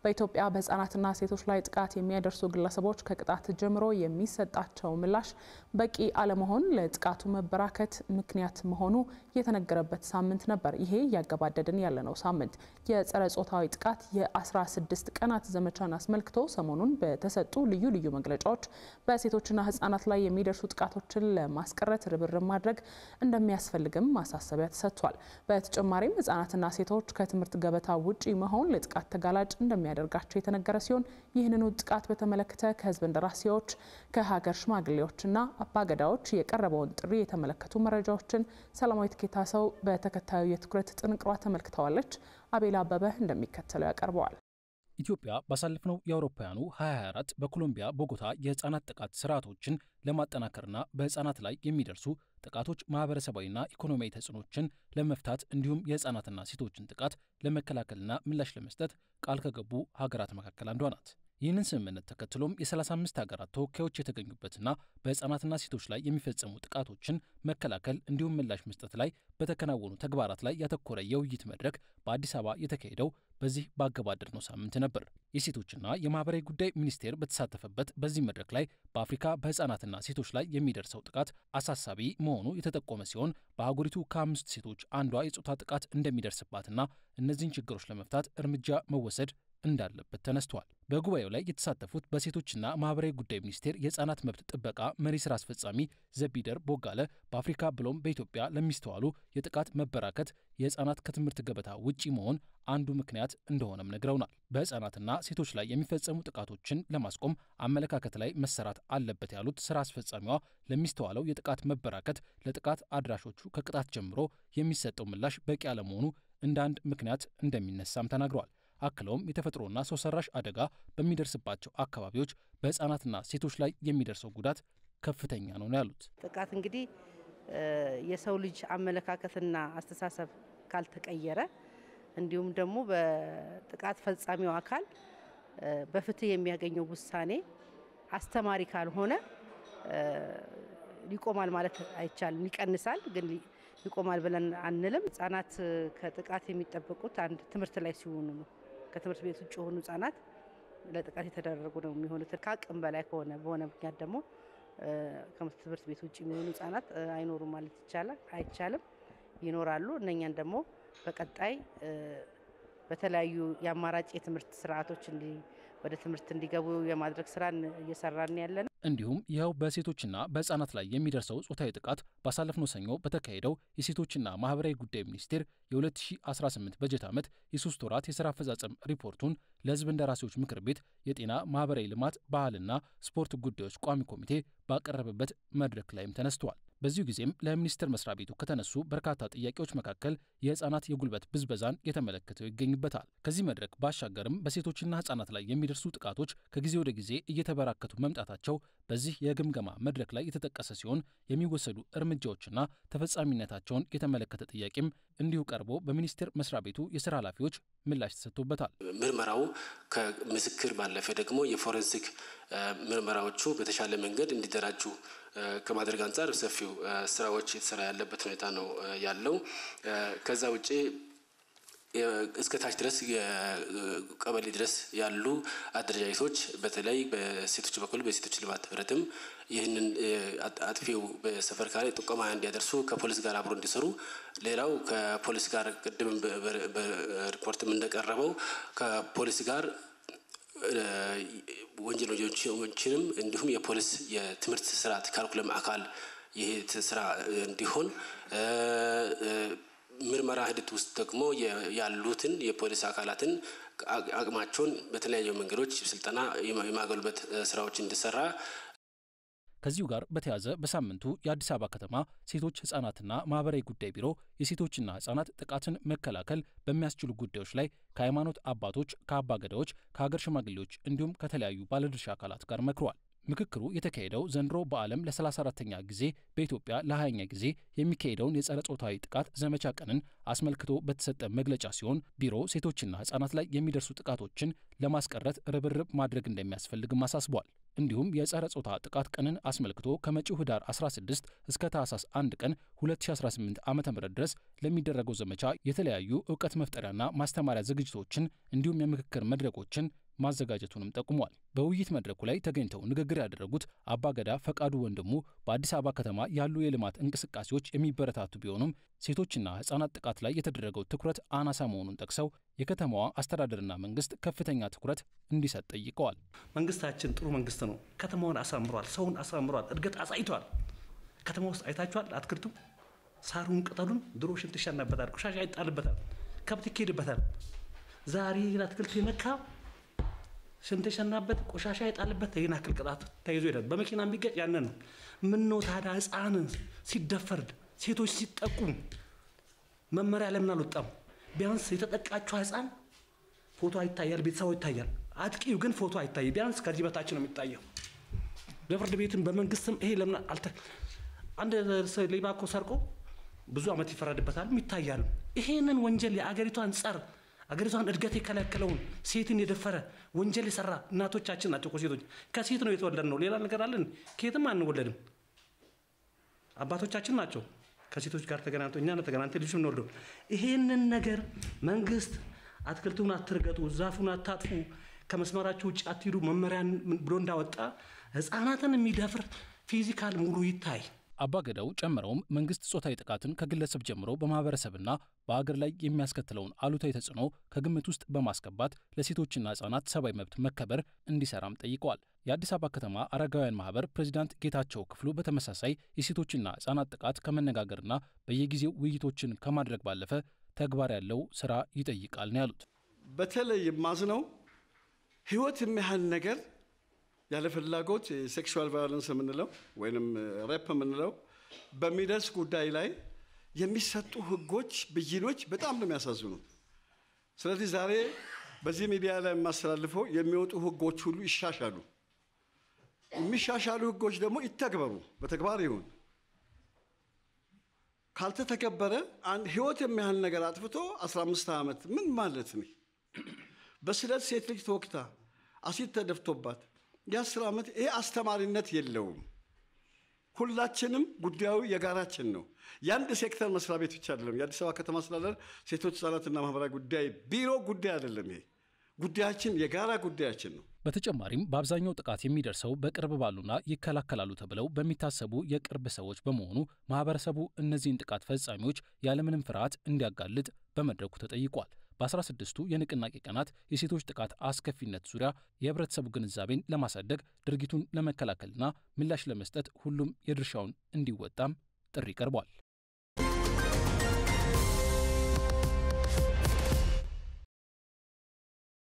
በኢትዮጵያ በህፃናትና ሴቶች ላይ ጥቃት የሚያደርሱ ግለሰቦች ከቅጣት ጀምሮ የሚሰጣቸው ምላሽ በቂ አለመሆን ለጥቃቱ መበራከት ምክንያት መሆኑ የተነገረበት ሳምንት ነበር። ይሄ ያገባደድን ያለነው ሳምንት የጸረ ጾታዊ ጥቃት የ16 ቀናት ዘመቻን አስመልክቶ ሰሞኑን በተሰጡ ልዩ ልዩ መግለጫዎች በሴቶችና ህፃናት ላይ የሚደርሱ ጥቃቶችን ለማስቀረት ርብርብ ማድረግ እንደሚያስፈልግም ማሳሰቢያ ተሰጥቷል። በተጨማሪም ህፃናትና ሴቶች ከትምህርት ገበታ ውጪ መሆን ለጥቃት ተጋላጭ እንደሚያደርጋቸው የተነገረ ሲሆን ይህንኑ ጥቃት በተመለከተ ከህዝብ እንደራሴዎች ከሀገር ሽማግሌዎችና አባገዳዎች የቀረበውን ጥሪ የተመለከቱ መረጃዎችን ሰላማዊት ኬታሰው በተከታዩ የትኩረት ጥንቅሯ ተመልክተዋለች። አቤላ አበበ እንደሚከተለው ያቀርበዋል። ኢትዮጵያ ባሳለፍነው የአውሮፓውያኑ 2024 በኮሎምቢያ ቦጎታ የህፃናት ጥቃት ስርዓቶችን ለማጠናከርና በህፃናት ላይ የሚደርሱ ጥቃቶች ማህበረሰባዊና ኢኮኖሚያዊ ተጽዕኖችን ለመፍታት እንዲሁም የህፃናትና ሴቶችን ጥቃት ለመከላከልና ምላሽ ለመስጠት ቃል ከገቡ ሀገራት መካከል አንዷ ናት። ይህንን ስምምነት ተከትሎም የ35 ሀገራት ተወካዮች የተገኙበትና በህፃናትና ሴቶች ላይ የሚፈጸሙ ጥቃቶችን መከላከል እንዲሁም ምላሽ መስጠት ላይ በተከናወኑ ተግባራት ላይ ያተኮረ የውይይት መድረክ በአዲስ አበባ የተካሄደው በዚህ ባገባደድነው ሳምንት ነበር። የሴቶችና የማህበራዊ ጉዳይ ሚኒስቴር በተሳተፈበት በዚህ መድረክ ላይ በአፍሪካ በህፃናትና ሴቶች ላይ የሚደርሰው ጥቃት አሳሳቢ መሆኑ የተጠቆመ ሲሆን በአህጉሪቱ ከ5 ሴቶች አንዷ የጾታ ጥቃት እንደሚደርስባትና እነዚህን ችግሮች ለመፍታት እርምጃ መወሰድ እንዳለበት ተነስቷል። በጉባኤው ላይ የተሳተፉት በሴቶችና ማህበራዊ ጉዳይ ሚኒስቴር የህፃናት መብት ጥበቃ መሪ ስራ አስፈጻሚ ዘቢደር ቦጋለ በአፍሪካ ብሎም በኢትዮጵያ ለሚስተዋሉ የጥቃት መበራከት የህፃናት ከትምህርት ገበታ ውጪ መሆን አንዱ ምክንያት እንደሆነም ነግረውናል። በህፃናትና ሴቶች ላይ የሚፈጸሙ ጥቃቶችን ለማስቆም አመለካከት ላይ መሰራት አለበት ያሉት ስራ አስፈጻሚዋ ለሚስተዋለው የጥቃት መበራከት ለጥቃት አድራሾቹ ከቅጣት ጀምሮ የሚሰጠው ምላሽ በቂ አለመሆኑ እንደ አንድ ምክንያት እንደሚነሳም ተናግረዋል። አክለውም የተፈጥሮና ሰው ሰራሽ አደጋ በሚደርስባቸው አካባቢዎች በህፃናትና ሴቶች ላይ የሚደርሰው ጉዳት ከፍተኛ ነው ያሉት። ጥቃት እንግዲህ የሰው ልጅ አመለካከትና አስተሳሰብ ካልተቀየረ እንዲሁም ደግሞ በጥቃት ፈጻሚው አካል በፍትህ የሚያገኘው ውሳኔ አስተማሪ ካልሆነ ይቆማል ማለት አይቻልም። ይቀንሳል ግን ይቆማል ብለን አንልም። ህፃናት ከጥቃት የሚጠበቁት አንድ ትምህርት ላይ ሲሆኑ ነው። ከትምህርት ቤት ውጭ የሆኑ ህፃናት ለጥቃት የተደረጉ ነው የሚሆኑት። ከአቅም በላይ ከሆነ በሆነ ምክንያት ደግሞ ከትምህርት ቤት ውጭ የሚሆኑ ህፃናት አይኖሩም ማለት ይቻላል አይቻልም፣ ይኖራሉ። እነኛን ደግሞ በቀጣይ በተለያዩ የአማራጭ የትምህርት ስርዓቶች ወደ ትምህርት እንዲገቡ የማድረግ ስራን እየሰራን ያለን። እንዲሁም ይኸው በሴቶችና በህፃናት ላይ የሚደርሰው ጾታዊ ጥቃት ባሳለፍነው ሰኞ በተካሄደው የሴቶችና ማህበራዊ ጉዳይ ሚኒስቴር የ2018 በጀት ዓመት የ3 ወራት የሥራ አፈጻጸም ሪፖርቱን ለህዝብ እንደራሴዎች ምክር ቤት የጤና ማህበራዊ ልማት ባህልና ስፖርት ጉዳዮች ቋሚ ኮሚቴ ባቀረበበት መድረክ ላይም ተነስቷል። በዚሁ ጊዜም ለሚኒስቴር መስሪያ ቤቱ ከተነሱ በርካታ ጥያቄዎች መካከል የህፃናት የጉልበት ብዝበዛን የተመለከተው ይገኝበታል። ከዚህ መድረክ ባሻገርም በሴቶችና ህፃናት ላይ የሚደርሱ ጥቃቶች ከጊዜ ወደ ጊዜ እየተበራከቱ መምጣታቸው በዚህ የግምገማ መድረክ ላይ የተጠቀሰ ሲሆን የሚወሰዱ እርምጃዎችና ተፈጻሚነታቸውን የተመለከተ ጥያቄም እንዲሁ ቀርቦ በሚኒስቴር መስሪያ ቤቱ የሥራ ኃላፊዎች ምላሽ ተሰጥቶበታል። ምርመራው ከምስክር ባለፈ ደግሞ የፎረንሲክ ምርመራዎቹ በተሻለ መንገድ እንዲደራጁ ከማድረግ አንፃር ሰፊው ስራዎች የተሰራ ያለበት ሁኔታ ነው ያለው። ከዛ ውጪ እስከ ታች ድረስ የቀበሌ ድረስ ያሉ አደረጃጀቶች በተለይ በሴቶች በኩል በሴቶች ልማት ህብረትም ይህንን አጥፊው በሰፈር ካለ ጥቆማ እንዲያደርሱ ከፖሊስ ጋር አብሮ እንዲሰሩ፣ ሌላው ከፖሊስ ጋር ቅድም በሪፖርትም እንደቀረበው ከፖሊስ ጋር ወንጀለኞችንም እንዲሁም የፖሊስ የትምህርት ስርዓት ካሪኩለም አካል ይሄ ስራ እንዲሆን ምርመራ ሂደት ውስጥ ደግሞ ያሉትን የፖሊስ አካላትን አቅማቸውን በተለያዩ መንገዶች ስልጠና የማጎልበት ስራዎች እንዲሰራ። ከዚሁ ጋር በተያያዘ በሳምንቱ የአዲስ አበባ ከተማ ሴቶች ህፃናትና ማህበራዊ ጉዳይ ቢሮ የሴቶችና ህፃናት ጥቃትን መከላከል በሚያስችሉ ጉዳዮች ላይ ከሃይማኖት አባቶች፣ ከአባገዳዎች፣ ከሀገር ሽማግሌዎች እንዲሁም ከተለያዩ ባለድርሻ አካላት ጋር መክሯል። ምክክሩ የተካሄደው ዘንድሮ በዓለም ለ34ኛ ጊዜ በኢትዮጵያ ለ20ኛ ጊዜ የሚካሄደውን የጸረ ጾታዊ ጥቃት ዘመቻ ቀንን አስመልክቶ በተሰጠ መግለጫ ሲሆን ቢሮ ሴቶችና ሕጻናት ላይ የሚደርሱ ጥቃቶችን ለማስቀረት ርብርብ ማድረግ እንደሚያስፈልግም አሳስቧል። እንዲሁም የጸረ ጾታ ጥቃት ቀንን አስመልክቶ ከመጪው ህዳር 16 እስከ ታህሳስ 1 ቀን 2018 ዓ.ም ድረስ ለሚደረገው ዘመቻ የተለያዩ ዕውቀት መፍጠሪያና ማስተማሪያ ዝግጅቶችን እንዲሁም የምክክር መድረኮችን ማዘጋጀቱንም ጠቁሟል። በውይይት መድረኩ ላይ ተገኝተው ንግግር ያደረጉት አባገዳ ፈቃዱ ወንድሙ በአዲስ አበባ ከተማ ያሉ የልማት እንቅስቃሴዎች የሚበረታቱ ቢሆኑም ሴቶችና ሕጻናት ጥቃት ላይ የተደረገው ትኩረት አናሳ መሆኑን ጠቅሰው የከተማዋ አስተዳደርና መንግስት ከፍተኛ ትኩረት እንዲሰጥ ጠይቀዋል። መንግስታችን ጥሩ መንግስት ነው። ከተማውን አሳምሯል፣ ሰውን አሳምሯል፣ እድገት አሳይቷል። ከተማ ውስጥ አይታችኋል። አትክልቱ፣ ሳሩን፣ ቅጠሉን ድሮ ሽንት ይሸናበታል፣ ቆሻሻ ይጣልበታል፣ ከብት ይኬድበታል። ዛሬ አትክልት የነካ ሽንት የሸናበት ቆሻሻ ይጣልበት ይሄን አክል ቅጣት ተይዞ ይላል። በመኪና ቢገጭ ያንን ነው። ምን ነው ታዲያ ህፃን ሲደፈር ሴቶች ሲጠቁ መመሪያ ለምን አልወጣም? ቢያንስ የተጠቃቸው ህፃን ፎቶ አይታያል፣ ቤተሰቡ ይታያል። አጥቂው ግን ፎቶ አይታይ። ቢያንስ ከዚህ በታች ነው የሚታየው። በፍርድ ቤትም በመንግስትም ይሄ ለምን አንድ ሌባ እኮ ሰርቆ ብዙ አመት ይፈረድበታል፣ ይታያል። ይሄንን ወንጀል የአገሪቷን አገሪቷን እድገት የከለከለውን ሴትን የደፈረ ወንጀል የሰራ እናቶቻችን ናቸው። ሴቶች ከሴት ነው የተወለድ ነው። ሌላ ነገር አለን? ከየትም አንወለድም። አባቶቻችን ናቸው ከሴቶች ጋር ተገናኝተው እኛ ተገናኝተን ልጅ ነው። ይሄንን ነገር መንግስት አትክልቱን አትርገጡ፣ ዛፉን አታጥፉ፣ ከመስመራችሁ ውጭ አትሂዱ መመሪያን ብሎ እንዳወጣ ህፃናትን የሚደፍር ፊዚካል ሙሉ ይታይ። አባገዳው ጨምረውም መንግስት ጾታዊ ጥቃትን ከግለሰብ ጀምሮ በማህበረሰብና በአገር ላይ የሚያስከትለውን አሉታዊ ተጽዕኖ ከግምት ውስጥ በማስገባት ለሴቶችና ህጻናት ሰብአዊ መብት መከበር እንዲሰራም ጠይቀዋል። የአዲስ አበባ ከተማ አረጋውያን ማህበር ፕሬዚዳንት ጌታቸው ክፍሉ በተመሳሳይ የሴቶችና ህጻናት ጥቃት ከመነጋገርና በየጊዜው ውይይቶችን ከማድረግ ባለፈ ተግባር ያለው ስራ ይጠይቃል ነው ያሉት። በተለይ ማዝነው ህይወት የሚያህል ነገር ያለ ፍላጎት ሴክሹዋል ቫዮለንስ የምንለው ወይንም ሬፕ የምንለው በሚደርስ ጉዳይ ላይ የሚሰጡ ህጎች፣ ብይኖች በጣም ነው የሚያሳዝኑ። ስለዚህ ዛሬ በዚህ ሚዲያ ላይ የማስተላልፈው የሚወጡ ህጎች ሁሉ ይሻሻሉ። የሚሻሻሉ ህጎች ደግሞ ይተግበሩ፣ በተግባር ይሁን። ካልተተከበረ አንድ ህይወት የሚያህል ነገር አጥፍቶ 15 ዓመት ምን ማለት ነው? በስለት ሴት ልጅ ተወክታ አሲድ ተደፍቶባት የ10 ዓመት ይሄ አስተማሪነት የለውም። ሁላችንም ጉዳዩ የጋራችን ነው። የአንድ ሴክተር መስሪያ ቤት ብቻ አይደለም። የአዲስ አበባ ከተማ አስተዳደር ሴቶች ህጻናትና ማህበራዊ ጉዳይ ቢሮ ጉዳይ አይደለም። ይሄ ጉዳያችን የጋራ ጉዳያችን ነው። በተጨማሪም በአብዛኛው ጥቃት የሚደርሰው በቅርብ ባሉና ይከላከላሉ ተብለው በሚታሰቡ የቅርብ ሰዎች በመሆኑ ማህበረሰቡ እነዚህን ጥቃት ፈጻሚዎች ያለምንም ፍርሃት እንዲያጋልጥ በመድረኩ ተጠይቋል። በ16ቱ የንቅናቄ ቀናት የሴቶች ጥቃት አስከፊነት ዙሪያ የህብረተሰቡ ግንዛቤን ለማሳደግ ድርጊቱን ለመከላከልና ምላሽ ለመስጠት ሁሉም የድርሻውን እንዲወጣም ጥሪ ቀርቧል።